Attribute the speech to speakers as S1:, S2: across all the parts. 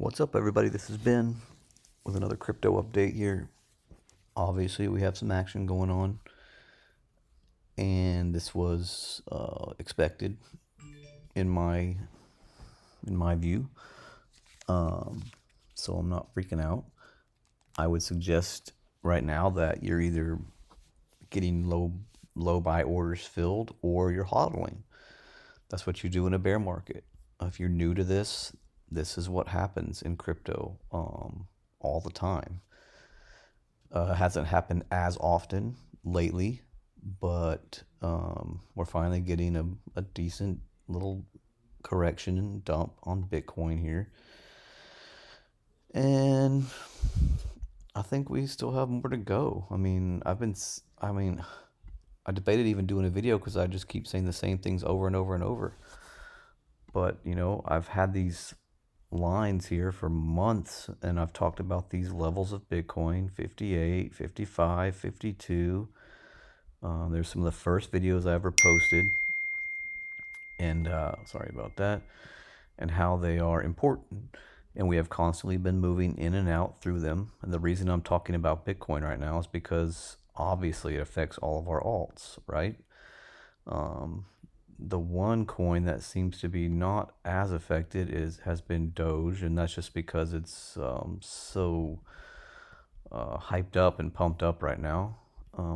S1: What's up, everybody? This is Ben with another crypto update here. Obviously, we have some action going on, and this was expected in my view. So I'm not freaking out. I would suggest right now that you're either getting low buy orders filled or you're hodling. That's what you do in a bear market. If you're new to this, this is what happens in crypto all the time. Hasn't happened as often lately, but we're finally getting a decent little correction and dump on Bitcoin here. And I think we still have more to go. I debated even doing a video because I just keep saying the same things over and over and over. But, I've had these lines here for months, and I've talked about these levels of Bitcoin: 58, 55, 52. There's some of the first videos I ever posted, and sorry about that, and how they are important. And we have constantly been moving in and out through them. And the reason I'm talking about Bitcoin right now is because obviously it affects all of our alts, right? The one coin that seems to be not as affected has been DOGE, and that's just because it's so hyped up and pumped up right now.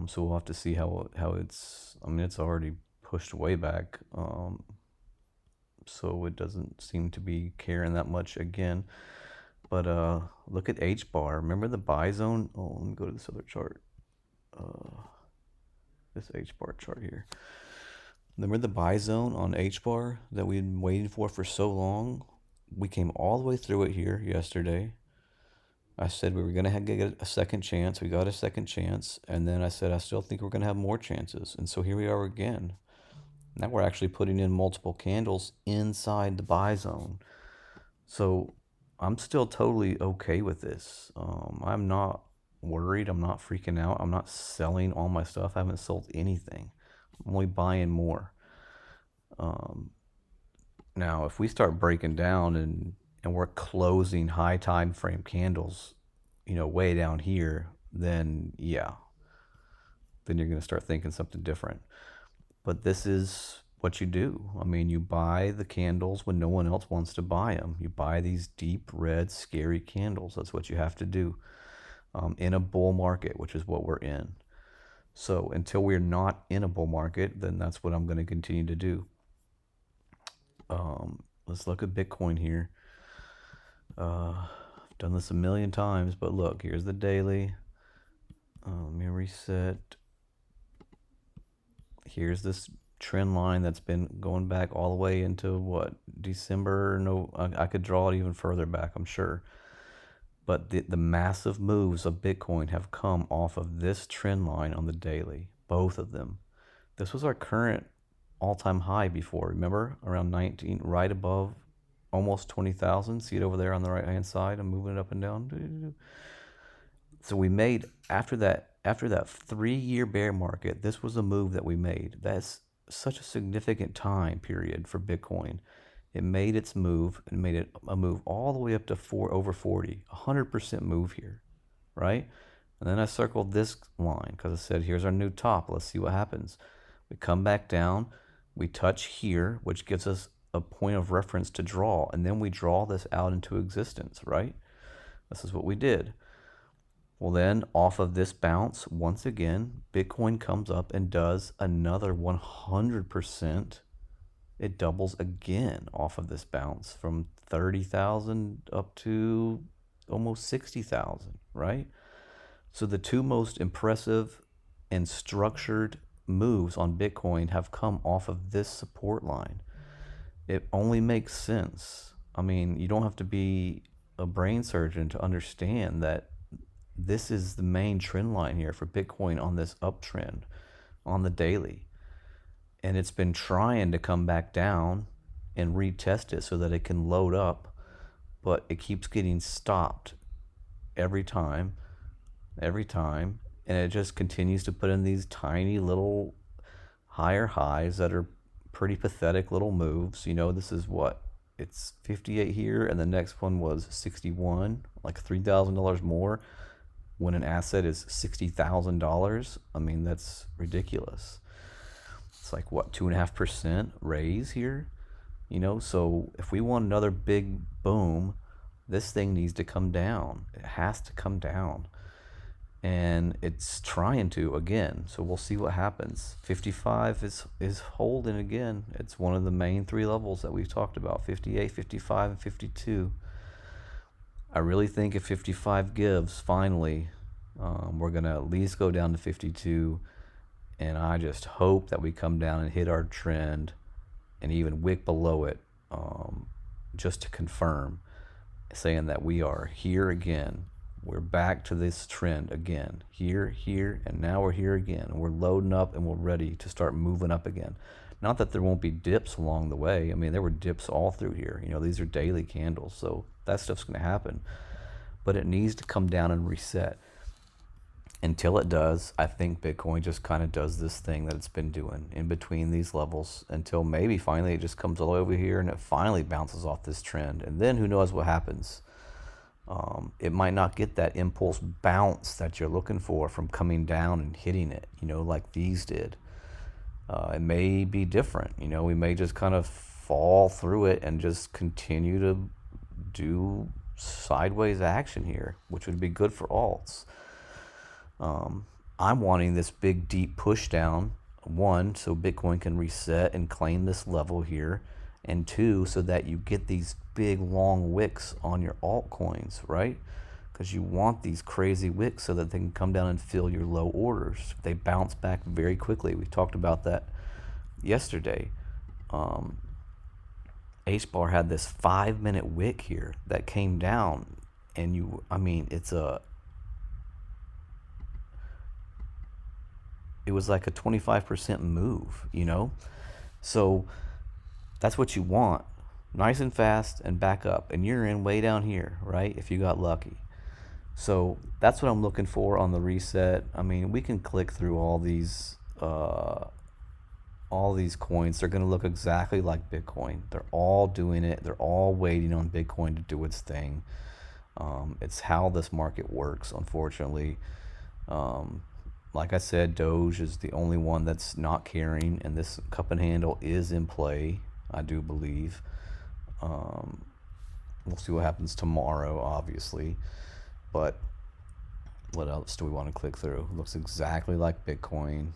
S1: So we'll have to see how it's. It's already pushed way back, so it doesn't seem to be caring that much again. But look at HBAR. Remember the buy zone? Oh, let me go to this other chart. This HBAR chart here. Remember the buy zone on HBAR that we've been waiting for so long? We came all the way through it here yesterday. I said we were going to get a second chance. We got a second chance. And then I said, I still think we're going to have more chances. And so here we are again. Now we're actually putting in multiple candles inside the buy zone. So I'm still totally okay with this. I'm not worried. I'm not freaking out. I'm not selling all my stuff. I haven't sold anything. I'm only buying more. Now, if we start breaking down and we're closing high time frame candles, way down here, then yeah, then you're going to start thinking something different. But this is what you do. You buy the candles when no one else wants to buy them. You buy these deep red, scary candles. That's what you have to do in a bull market, which is what we're in. So until we're not in a bull market, then that's what I'm going to continue to do. Let's look at Bitcoin here. I've done this a million times, but look, here's the daily. Let me reset. Here's this trend line that's been going back all the way into what, December? No, I could draw it even further back, I'm sure. But the massive moves of Bitcoin have come off of this trend line on the daily, both of them. This was our current all-time high before, remember? Around 19, right above almost 20,000. See it over there on the right-hand side? I'm moving it up and down. So we made, after that 3-year bear market, this was a move that we made. That's such a significant time period for Bitcoin. It made its move and made it a move all the way up to over 40, 100% move here, right? And then I circled this line because I said, here's our new top. Let's see what happens. We come back down, we touch here, which gives us a point of reference to draw, and then we draw this out into existence, right? This is what we did. Well, then off of this bounce, once again, Bitcoin comes up and does another 100%. It doubles again off of this bounce from 30,000 up to almost 60,000, right? So the two most impressive and structured moves on Bitcoin have come off of this support line. It only makes sense. You don't have to be a brain surgeon to understand that this is the main trend line here for Bitcoin on this uptrend on the daily. And it's been trying to come back down and retest it so that it can load up, but it keeps getting stopped every time, and it just continues to put in these tiny little higher highs that are pretty pathetic little moves. This is what, it's 58 here, and the next one was 61, like $3,000 more when an asset is $60,000. I mean, that's ridiculous. It's like what, 2.5% raise here? So if we want another big boom, this thing needs to come down. It has to come down. And it's trying to again. So we'll see what happens. 55 is holding again. It's one of the main three levels that we've talked about: 58, 55, and 52. I really think if 55 gives finally, we're gonna at least go down to 52, and I just hope that we come down and hit our trend and even wick below it, just to confirm, saying that we are here again. We're back to this trend again. Here, and now we're here again. We're loading up and we're ready to start moving up again. Not that there won't be dips along the way. I mean, there were dips all through here. These are daily candles, so that stuff's going to happen. But it needs to come down and reset. Until it does, I think Bitcoin just kind of does this thing that it's been doing in between these levels until maybe finally it just comes all over here and it finally bounces off this trend. And then who knows what happens. It might not get that impulse bounce that you're looking for from coming down and hitting it, like these did. It may be different. We may just kind of fall through it and just continue to do sideways action here, which would be good for alts. I'm wanting this big deep push down, one, so Bitcoin can reset and claim this level here, and two, so that you get these big long wicks on your altcoins, right? Because you want these crazy wicks so that they can come down and fill your low orders. They bounce back very quickly. We talked about that yesterday. HBAR had this 5-minute wick here that came down, and it was like a 25% move, So that's what you want. Nice and fast and back up. And you're in way down here, right? If you got lucky. So that's what I'm looking for on the reset. I mean, we can click through all these coins. They're going to look exactly like Bitcoin. They're all doing it. They're all waiting on Bitcoin to do its thing. It's how this market works, unfortunately. Like I said, Doge is the only one that's not carrying, and this cup and handle is in play, I do believe. We'll see what happens tomorrow, obviously. But what else do we want to click through? Looks exactly like Bitcoin,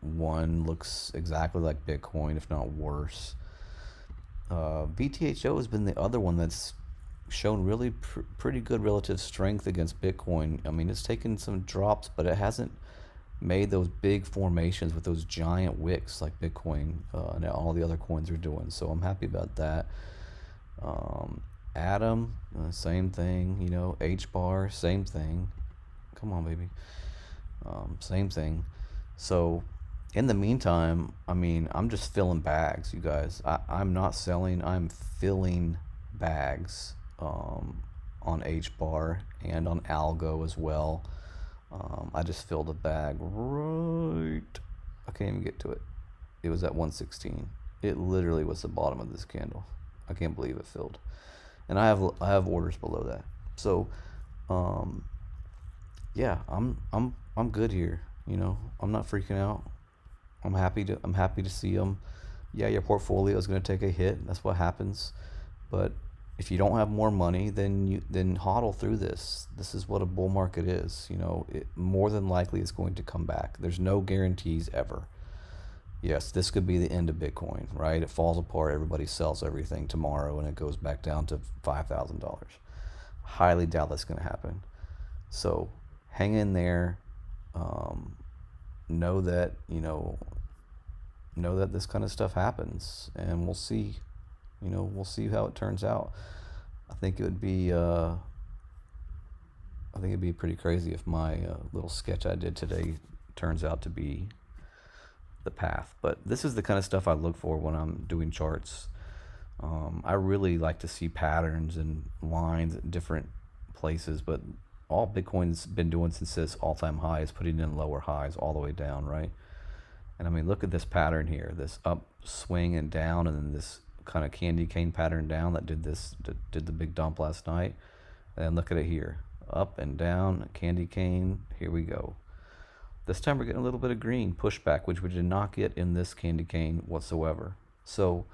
S1: one looks exactly like Bitcoin, if not worse. VTHO has been the other one that's shown really pretty good relative strength against Bitcoin. I mean, it's taken some drops, but it hasn't made those big formations with those giant wicks like Bitcoin and all the other coins are doing. So I'm happy about that. Atom, same thing. HBAR, same thing. Come on, baby. Same thing. So in the meantime, I mean, I'm just filling bags, you guys. I'm not selling. I'm filling bags on HBAR and on ALGO as well. I just filled a bag right. I can't even get to it. It was at 116. It literally was the bottom of this candle. I can't believe it filled. And I have orders below that. So, yeah, I'm good here. I'm not freaking out. I'm happy to see them. Yeah, your portfolio is going to take a hit. That's what happens. But if you don't have more money, then HODL through this. This is what a bull market is. It more than likely is going to come back. There's no guarantees ever. Yes, this could be the end of Bitcoin, right? It falls apart. Everybody sells everything tomorrow, and it goes back down to $5,000. Highly doubt that's going to happen. So hang in there. Know that this kind of stuff happens, and we'll see. We'll see how it turns out. I think it'd be pretty crazy if my little sketch I did today turns out to be the path. But this is the kind of stuff I look for when I'm doing charts. I really like to see patterns and lines at different places, but all Bitcoin's been doing since this all-time high is putting in lower highs all the way down, right? And I mean, look at this pattern here, this up swing and down, and then this kind of candy cane pattern down that did the big dump last night. And look at it here, up and down, candy cane. Here we go. This time we're getting a little bit of green pushback, which we did not get in this candy cane whatsoever. So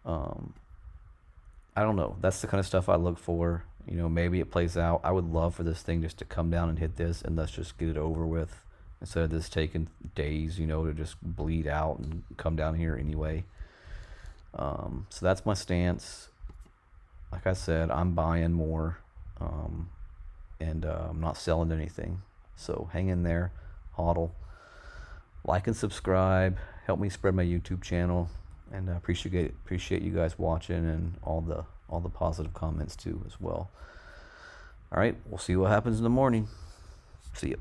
S1: I don't know. That's the kind of stuff I look for. You know, maybe it plays out. I would love for this thing just to come down and hit this, and let's just get it over with, instead of this taking days, you know, to just bleed out and come down here anyway. So that's my stance. Like I said, I'm buying more, and I'm not selling anything. So hang in there, HODL. Like and subscribe. Help me spread my YouTube channel, and I appreciate you guys watching, and all the positive comments too as well. All right, we'll see what happens in the morning. See ya.